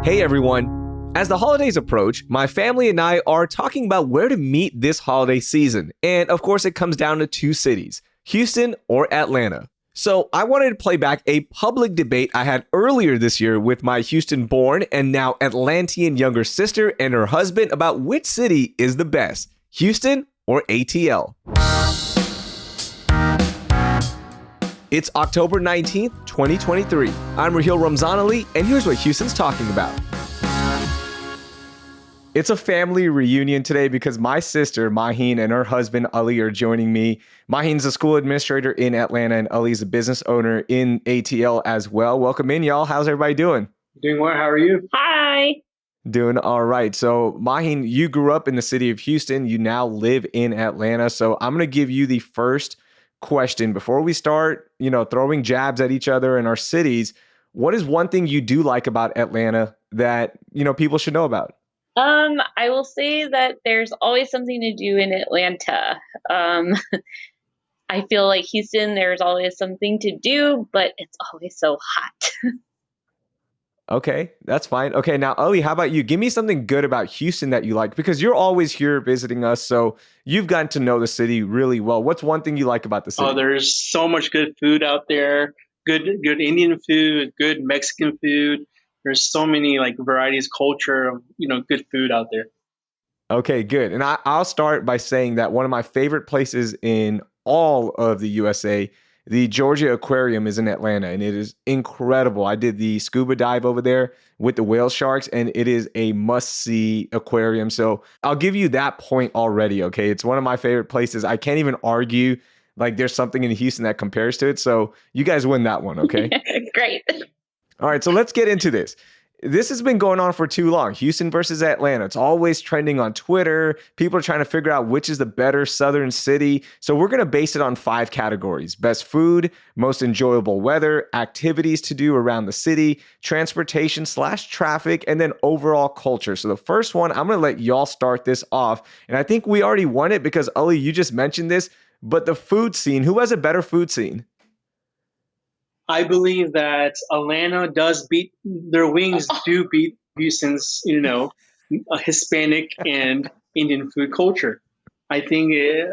Hey everyone! As the holidays approach, my family and I are talking about where to meet this holiday season. And of course, it comes down to two cities, Houston or Atlanta. So I wanted to play back a public debate I had earlier this year with my Houston-born and now Atlantean younger sister and her husband about which city is the best, Houston or ATL. It's October 19th, 2023. I'm Raheel Ramzanali, and here's what Houston's talking about. It's a family reunion today because my sister, Maheen, and her husband, Ali, are joining me. Maheen's a school administrator in Atlanta, and Ali's a business owner in ATL as well. Welcome in, y'all. How's everybody doing? Doing well. How are you? Hi. Doing all right. So, Maheen, you grew up in the city of Houston. You now live in Atlanta. So I'm going to give you the first question before we start, throwing jabs at each other and our cities. What is one thing you do like about Atlanta that, people should know about? I will say that there's always something to do in Atlanta. I feel like Houston, there's always something to do, but it's always so hot. Okay, that's fine. Okay, now, Ali, how about you? Give me something good about Houston that you like, because you're always here visiting us, so you've gotten to know the city really well. What's one thing you like about the city? Oh, there's so much good food out there. Good Indian food, good Mexican food. There's so many varieties, culture of, good food out there. Okay, good. And I'll start by saying that one of my favorite places in all of the USA, the Georgia Aquarium, is in Atlanta, and it is incredible. I did the scuba dive over there with the whale sharks, and it is a must-see aquarium. So I'll give you that point already, okay? It's one of my favorite places. I can't even argue there's something in Houston that compares to it. So you guys win that one, okay? Great. All right, so let's get into this. This has been going on for too long. Houston versus Atlanta. It's always trending on Twitter. People are trying to figure out which is the better southern city. So we're going to base it on 5 categories: best food, most enjoyable weather, activities to do around the city, transportation/traffic, and then overall culture. So the first one, I'm going to let y'all start this off. And I think we already won it because, Ali, you just mentioned this, but the food scene, who has a better food scene? I believe that Atlanta does beat, their wings do beat Houston's, Hispanic and Indian food culture. I think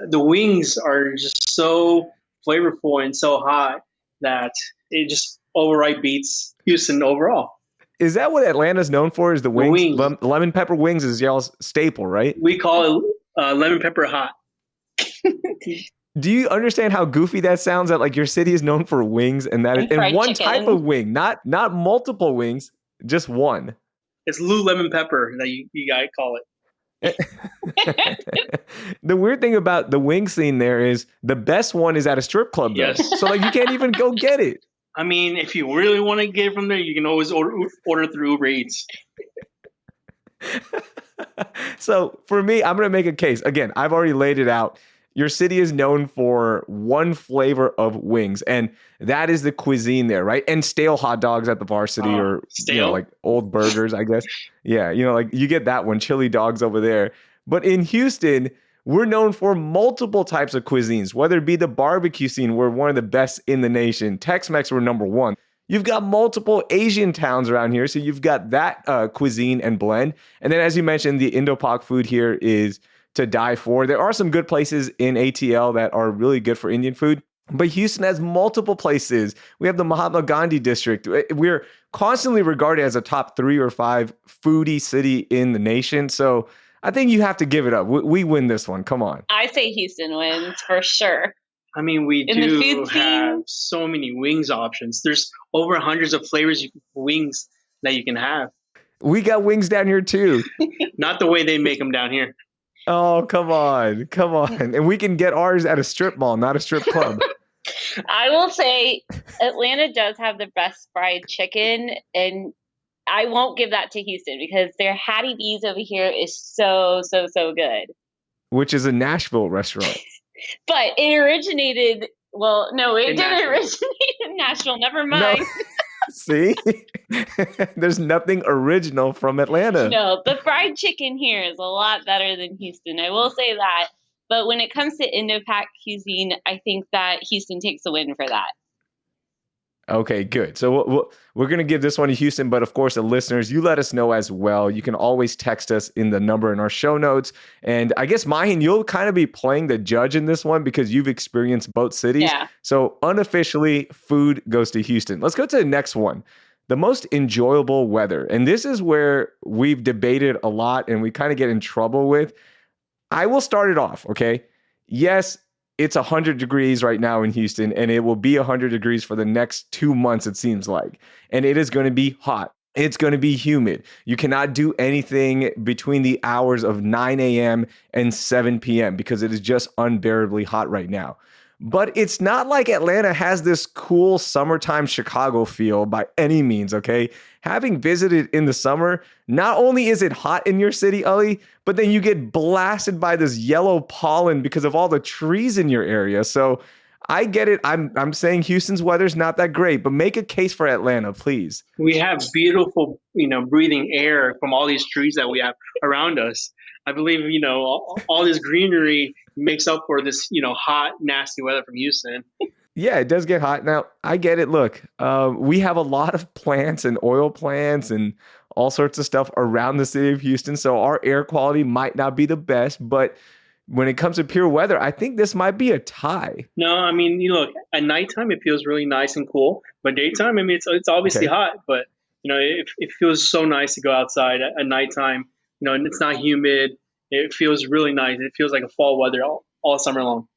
the wings are just so flavorful and so hot that it just outright beats Houston overall. Is that what Atlanta's known for, is the wings? The wings. Lemon pepper wings is y'all's staple, right? We call it lemon pepper hot. Do you understand how goofy that sounds? That your city is known for wings, and that and one chicken. type of wing, not multiple wings, just one. It's Lululemon pepper that you gotta call it. The weird thing about the wing scene there is the best one is at a strip club, though. Yes. So you can't even go get it. I mean, if you really want to get it from there, you can always order through Uber Eats. So for me, I'm going to make a case. Again, I've already laid it out. Your city is known for one flavor of wings, and that is the cuisine there, right? And stale hot dogs at the Varsity, or stale? old burgers, I guess. Yeah, you get that one, chili dogs over there. But in Houston, we're known for multiple types of cuisines, whether it be the barbecue scene, we're one of the best in the nation. Tex-Mex, we're number one. You've got multiple Asian towns around here, so you've got that cuisine and blend. And then, as you mentioned, the Indo-Pak food here is to die for. There are some good places in ATL that are really good for Indian food, but Houston has multiple places. We have the Mahatma Gandhi district. We're constantly regarded as a top 3 or 5 foodie city in the nation. So I think you have to give it up. We win this one. Come on. I say Houston wins for sure. I mean, we do have so many wings options. There's over hundreds of flavors of wings that you can have. We got wings down here too. Not the way they make them down here. Oh, come on. And we can get ours at a strip mall, not a strip club. I will say Atlanta does have the best fried chicken, and I won't give that to Houston because their Hattie B's over here is so good. Which is a Nashville restaurant. But it originated, it didn't originate in Nashville. Never mind. No. See? There's nothing original from Atlanta. No, the fried chicken here is a lot better than Houston. I will say that. But when it comes to Indo-Pak cuisine, I think that Houston takes the win for that. Okay, good. So we're going to give this one to Houston, but of course, the listeners, you let us know as well. You can always text us in the number in our show notes. And I guess, Maheen, you'll kind of be playing the judge in this one because you've experienced both cities. Yeah. So unofficially, food goes to Houston. Let's go to the next one. The most enjoyable weather. And this is where we've debated a lot and we kind of get in trouble with. I will start it off, okay? Yes, it's 100 degrees right now in Houston, and it will be 100 degrees for the next 2 months, it seems like. And it is going to be hot. It's going to be humid. You cannot do anything between the hours of 9 a.m. and 7 p.m. because it is just unbearably hot right now. But it's not like Atlanta has this cool summertime Chicago feel by any means, okay? Having visited in the summer, not only is it hot in your city, Ully, but then you get blasted by this yellow pollen because of all the trees in your area. So I get it. I'm saying Houston's weather's not that great, but make a case for Atlanta, please. We have beautiful, breathing air from all these trees that we have around us. I believe, all this greenery makes up for this, hot, nasty weather from Houston. Yeah, it does get hot. Now, I get it. Look, we have a lot of plants and oil plants and all sorts of stuff around the city of Houston. So our air quality might not be the best, but when it comes to pure weather, I think this might be a tie. No, I mean, you look, at nighttime it feels really nice and cool, but daytime, I mean, it's obviously Okay. hot, but it feels so nice to go outside at nighttime. And it's not humid. It feels really nice. It feels like a fall weather all summer long.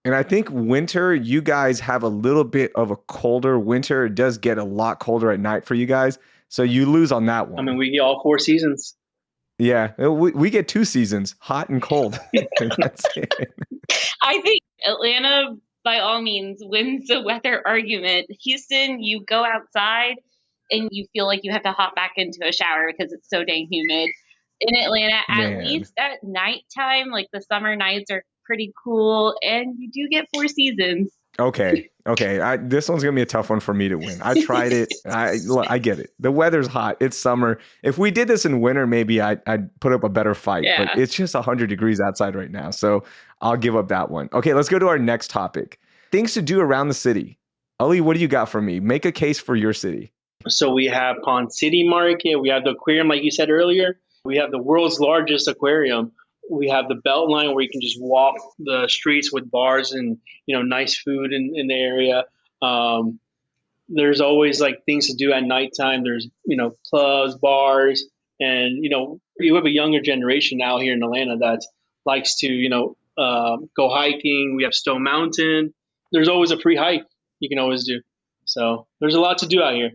And I think winter, you guys have a little bit of a colder winter. It does get a lot colder at night for you guys. So you lose on that I one. mean, we get all four seasons. Yeah, we get 2 seasons, hot and cold. That's it. I think Atlanta, by all means, wins the weather argument. Houston, you go outside and you feel like you have to hop back into a shower because it's so dang humid. In Atlanta, at Man. least at nighttime, like the summer nights are pretty cool, and you do get 4 seasons. Okay. This one's gonna be a tough one for me to win. I tried it. Look, I get it. The weather's hot. It's summer. If we did this in winter, maybe I'd put up a better fight. Yeah. But it's just 100 degrees outside right now, so I'll give up that one. Okay, let's go to our next topic. Things to do around the city. Ali, what do you got for me? Make a case for your city. So we have Pond City Market. We have the aquarium, like you said earlier. We have the world's largest aquarium. We have the Beltline where you can just walk the streets with bars and nice food in the area. There's always like things to do at nighttime. There's clubs, bars, and you have a younger generation now here in Atlanta that likes to go hiking. We have Stone Mountain. There's always a free hike you can always do. So there's a lot to do out here.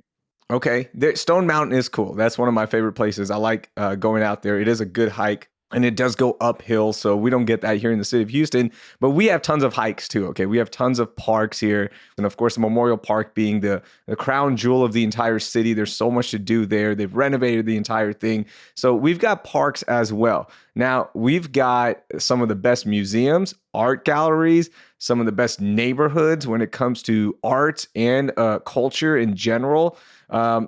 Okay, Stone Mountain is cool. That's one of my favorite places. I like going out there. It is a good hike. And it does go uphill, so we don't get that here in the city of Houston. But we have tons of hikes too, okay? We have tons of parks here. And of course, the Memorial Park being the crown jewel of the entire city. There's so much to do there. They've renovated the entire thing. So we've got parks as well. Now, we've got some of the best museums, art galleries, some of the best neighborhoods when it comes to art and culture in general.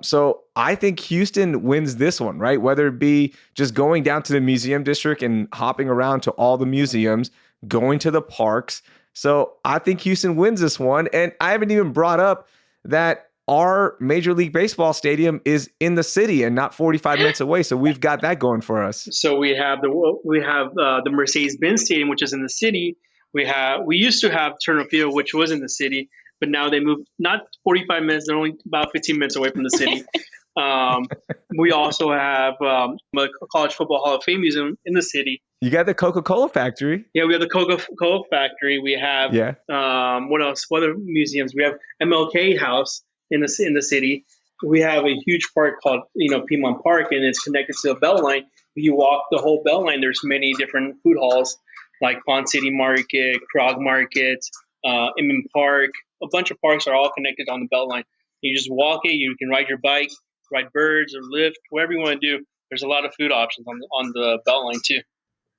So I think Houston wins this one, right? Whether it be just going down to the museum district and hopping around to all the museums, going to the parks. So I think Houston wins this one. And I haven't even brought up that our Major League Baseball stadium is in the city and not 45 minutes away. So we've got that going for us. So we have the Mercedes-Benz Stadium, which is in the city. We used to have Turner Field, which was in the city, but now they moved not 45 minutes; they're only about 15 minutes away from the city. We also have a College Football Hall of Fame museum in the city. You got the Coca-Cola factory. Yeah, we have the Coca-Cola factory. We have what else? What other museums? We have MLK House in the city. We have a huge park called Piedmont Park, and it's connected to the Beltline. You walk the whole Beltline. There's many different food halls like Pond City Market, Krog Market, Inman Park. A bunch of parks are all connected on the Beltline. You just walk it. You can ride your bike, ride birds, or lift, whatever you want to do. There's a lot of food options on the Beltline too.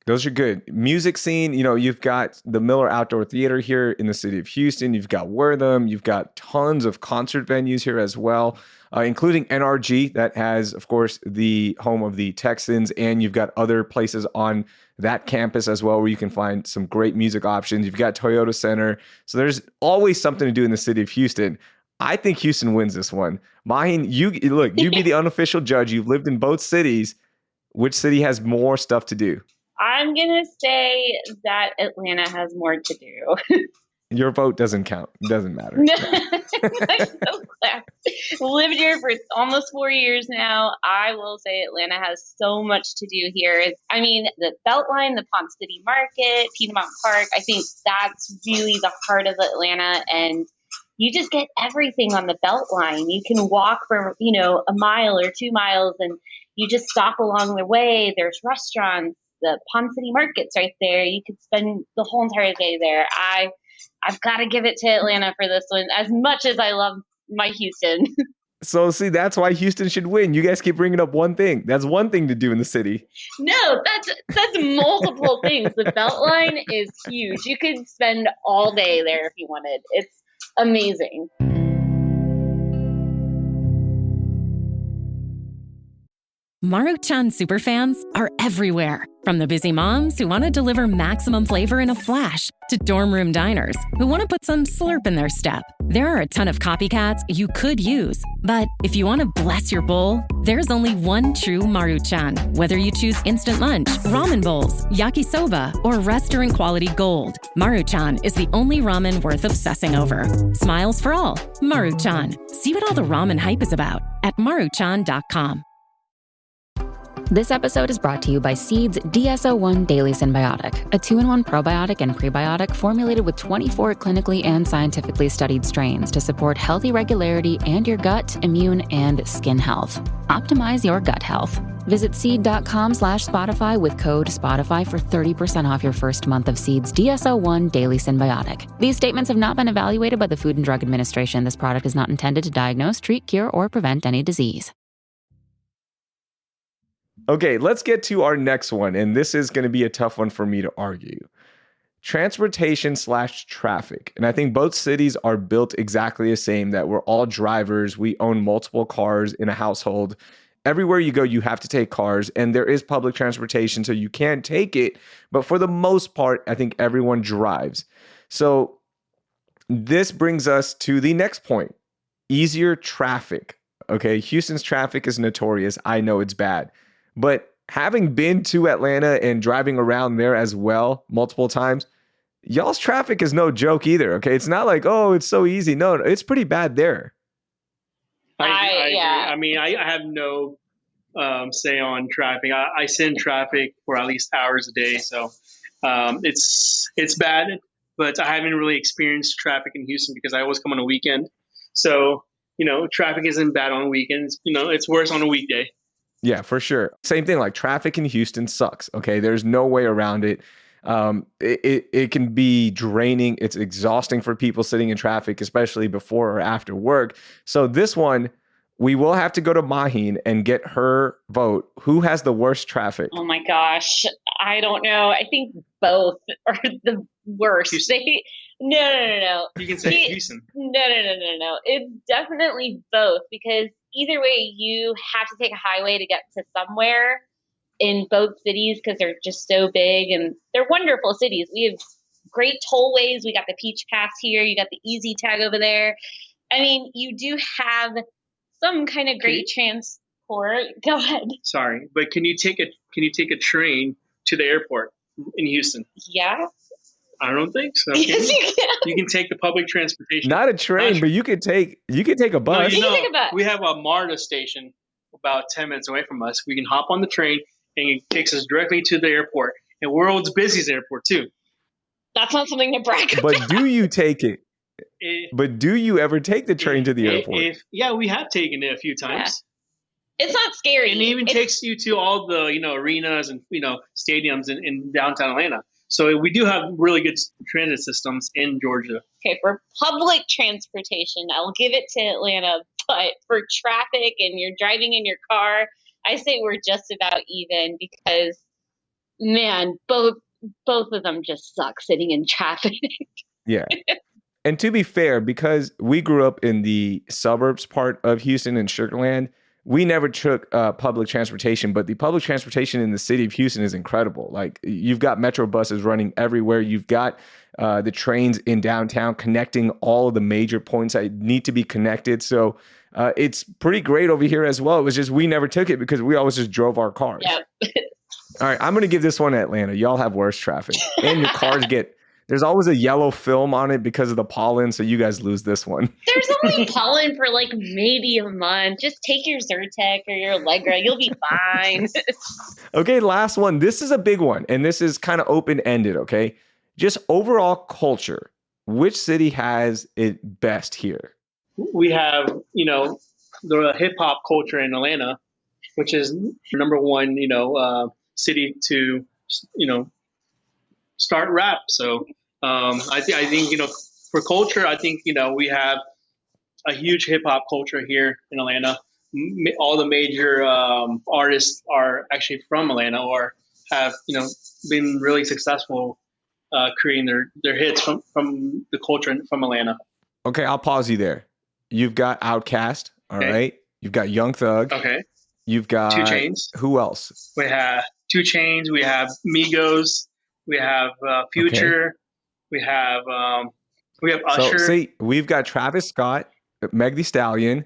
Those are good. Music scene, you've got the Miller Outdoor Theater here in the city of Houston. You've got Wortham. You've got tons of concert venues here as well, including NRG that has, of course, the home of the Texans. And you've got other places on that campus as well where you can find some great music options. You've got Toyota Center. So there's always something to do in the city of Houston. I think Houston wins this one. Maheen, you be the unofficial judge. You've lived in both cities. Which city has more stuff to do? I'm going to say that Atlanta has more to do. Your vote doesn't count. It doesn't matter. I'm so glad. Lived here for almost 4 years now. I will say Atlanta has so much to do here. I mean, the Beltline, the Ponce City Market, Piedmont Park, I think that's really the heart of Atlanta. And you just get everything on the Beltline. You can walk for, a mile or 2 miles and you just stop along the way. There's restaurants, the Ponce City Market's right there. You could spend the whole entire day there. I've got to give it to Atlanta for this one, as much as I love my Houston. So see, that's why Houston should win. You guys keep bringing up one thing. That's one thing to do in the city. No, that's multiple things. The Beltline is huge. You could spend all day there if you wanted. It's amazing. Maruchan superfans are everywhere. From the busy moms who want to deliver maximum flavor in a flash to dorm room diners who want to put some slurp in their step. There are a ton of copycats you could use. But if you want to bless your bowl, there's only one true Maruchan. Whether you choose instant lunch, ramen bowls, yakisoba, or restaurant quality gold, Maruchan is the only ramen worth obsessing over. Smiles for all. Maruchan. See what all the ramen hype is about at maruchan.com. This episode is brought to you by Seed's DSO1 Daily Symbiotic, a 2-in-1 probiotic and prebiotic formulated with 24 clinically and scientifically studied strains to support healthy regularity and your gut, immune, and skin health. Optimize your gut health. Visit seed.com/Spotify with code Spotify for 30% off your first month of Seed's DSO1 Daily Symbiotic. These statements have not been evaluated by the Food and Drug Administration. This product is not intended to diagnose, treat, cure, or prevent any disease. Okay, let's get to our next one. And this is going to be a tough one for me to argue. Transportation/traffic. And I think both cities are built exactly the same, that we're all drivers. We own multiple cars in a household. Everywhere you go, you have to take cars, and there is public transportation, so you can take it. But for the most part, I think everyone drives. So this brings us to the next point. Easier traffic. Okay, Houston's traffic is notorious. I know it's bad. But having been to Atlanta and driving around there as well multiple times, y'all's traffic is no joke either. Okay, it's not like, oh, it's so easy. No, it's pretty bad there. I agree. I mean, I have no say on traffic. I sit in traffic for at least hours a day, so it's bad. But I haven't really experienced traffic in Houston because I always come on a weekend. So traffic isn't bad on weekends. It's worse on a weekday. Yeah, for sure. Same thing, like traffic in Houston sucks. Okay, there's no way around it. It can be draining. It's exhausting for people sitting in traffic, especially before or after work. So this one, we will have to go to Maheen and get her vote. Who has the worst traffic? Oh my gosh. I don't know. I think both are the worst. No. You can say Houston. No. It's definitely both, because either way, you have to take a highway to get to somewhere in both cities because they're just so big and they're wonderful cities. We have great tollways. We got the Peach Pass here. You got the Easy Tag over there. I mean, you do have some kind of great transport. Go ahead. Sorry, but can you take a train to the airport in Houston? Yeah. I don't think so. Yes, you can. You can take the public transportation. Not a train, but you could take a bus. You can take a bus. We have a MARTA station about 10 minutes away from us. We can hop on the train and it takes us directly to the airport. And world's busiest airport too. That's not something to brag about. But do you take it? But do you ever take the train to the airport? Yeah, we have taken it a few times. Yeah. It's not scary. And it even takes you to all the arenas and stadiums in downtown Atlanta. So we do have really good transit systems in Georgia. Okay, for public transportation, I'll give it to Atlanta. But for traffic and you're driving in your car, I say we're just about even because, man, both of them just suck sitting in traffic. Yeah. And to be fair, because we grew up in the suburbs part of Houston and Sugarland, we never took public transportation, but the public transportation in the city of Houston is incredible. Like you've got metro buses running everywhere. You've got the trains in downtown connecting all of the major points that need to be connected. So it's pretty great over here as well. It was just we never took it because we always just drove our cars. Yeah. All right, I'm going to give this one to Atlanta. Y'all have worse traffic. And your cars there's always a yellow film on it because of the pollen, so you guys lose this one. There's only pollen for like maybe a month. Just take your Zyrtec or your Allegra. You'll be fine. Okay, last one. This is a big one, and this is kind of open-ended, okay? Just overall culture. Which city has it best here? We have, the hip hop culture in Atlanta, which is number one, city to, start rap. So I think, for culture, I think, we have a huge hip hop culture here in Atlanta. All the major artists are actually from Atlanta or have, been really successful creating their hits from the culture from Atlanta. Okay, I'll pause you there. You've got Outkast, all right? You've got Young Thug. Okay. You've got 2 Chainz. Who else? We have 2 Chainz. We have Migos. We have Future. Okay. We have Usher. So see, we've got Travis Scott, Meg Thee Stallion.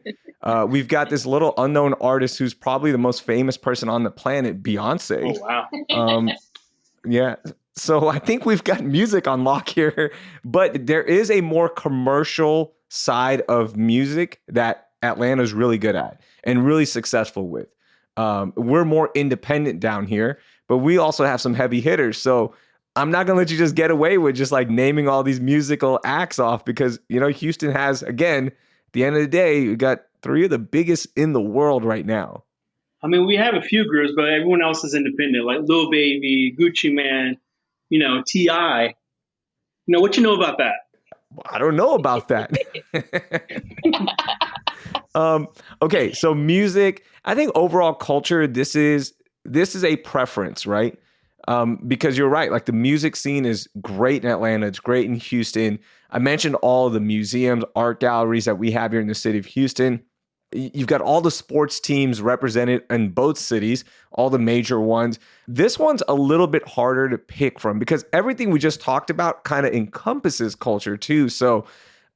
We've got this little unknown artist who's probably the most famous person on the planet, Beyonce. Oh wow. Yeah. So I think we've got music on lock here, but there is a more commercial side of music that Atlanta's really good at and really successful with. We're more independent down here, but we also have some heavy hitters. So I'm not going to let you just get away with just like naming all these musical acts off because, Houston has, again, at the end of the day, we got 3 of the biggest in the world right now. I mean, we have a few groups, but everyone else is independent, like Lil Baby, Gucci Mane, T.I. What you know about that? I don't know about that. Okay, so music, I think overall culture, this is a preference, right? Because you're right, like the music scene is great in Atlanta, it's great in Houston. I mentioned all the museums, art galleries that we have here in the city of Houston. You've got all the sports teams represented in both cities, all the major ones. This one's a little bit harder to pick from because everything we just talked about kind of encompasses culture too. So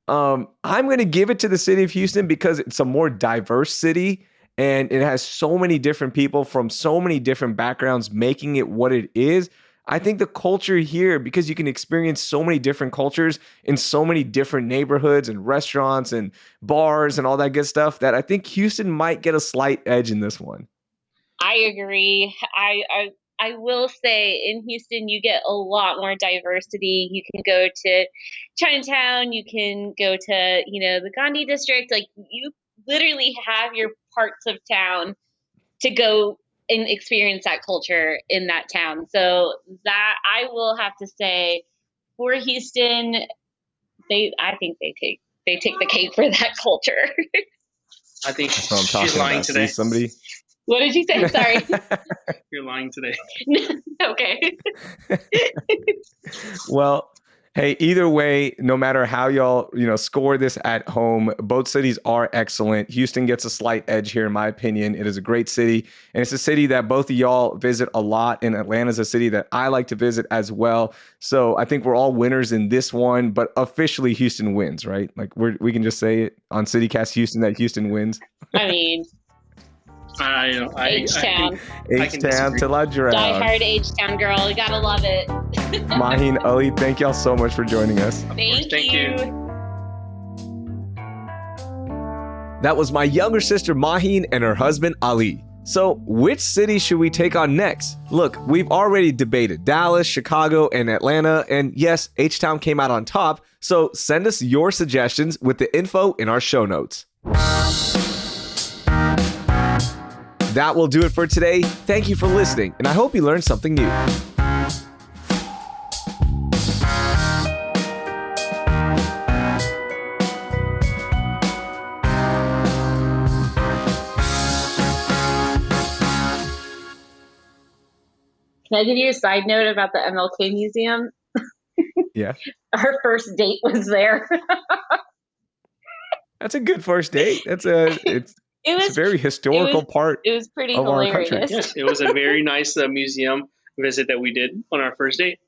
I'm going to give it to the city of Houston because it's a more diverse city and it has so many different people from so many different backgrounds making it what it is. I think the culture here, because you can experience so many different cultures in so many different neighborhoods and restaurants and bars and all that good stuff, that I think Houston might get a slight edge in this one. I agree. I will say in Houston, you get a lot more diversity. You can go to Chinatown, you can go to, the Gandhi district. Like you literally have your parts of town to go and experience that culture in that town. So that I will have to say for Houston, I think they take the cake for that culture. I think that's what I'm talking she's lying about. today. See, somebody. What did you say? Sorry. You're lying today. Okay. Well, hey, either way, no matter how y'all, score this at home, both cities are excellent. Houston gets a slight edge here, in my opinion. It is a great city, and it's a city that both of y'all visit a lot, and Atlanta's a city that I like to visit as well. So I think we're all winners in this one, but officially Houston wins, right? Like we can just say it on CityCast Houston that Houston wins. I mean, H-Town. H-Town till I drown. Die hard H-Town girl. You gotta love it. Maheen, Ali, thank y'all so much for joining us. Thank you. That was my younger sister Maheen and her husband Ali. So which city should we take on next? Look, we've already debated Dallas, Chicago, and Atlanta, and yes, H-Town came out on top, so send us your suggestions with the info in our show notes. That will do it for today. Thank you for listening, and I hope you learned something new. Can I give you a side note about the MLK Museum? Yeah. Our first date was there. That's a good first date. It's a very historical part It was pretty of our country. hilarious. Yes, it was a very nice museum visit that we did on our first date.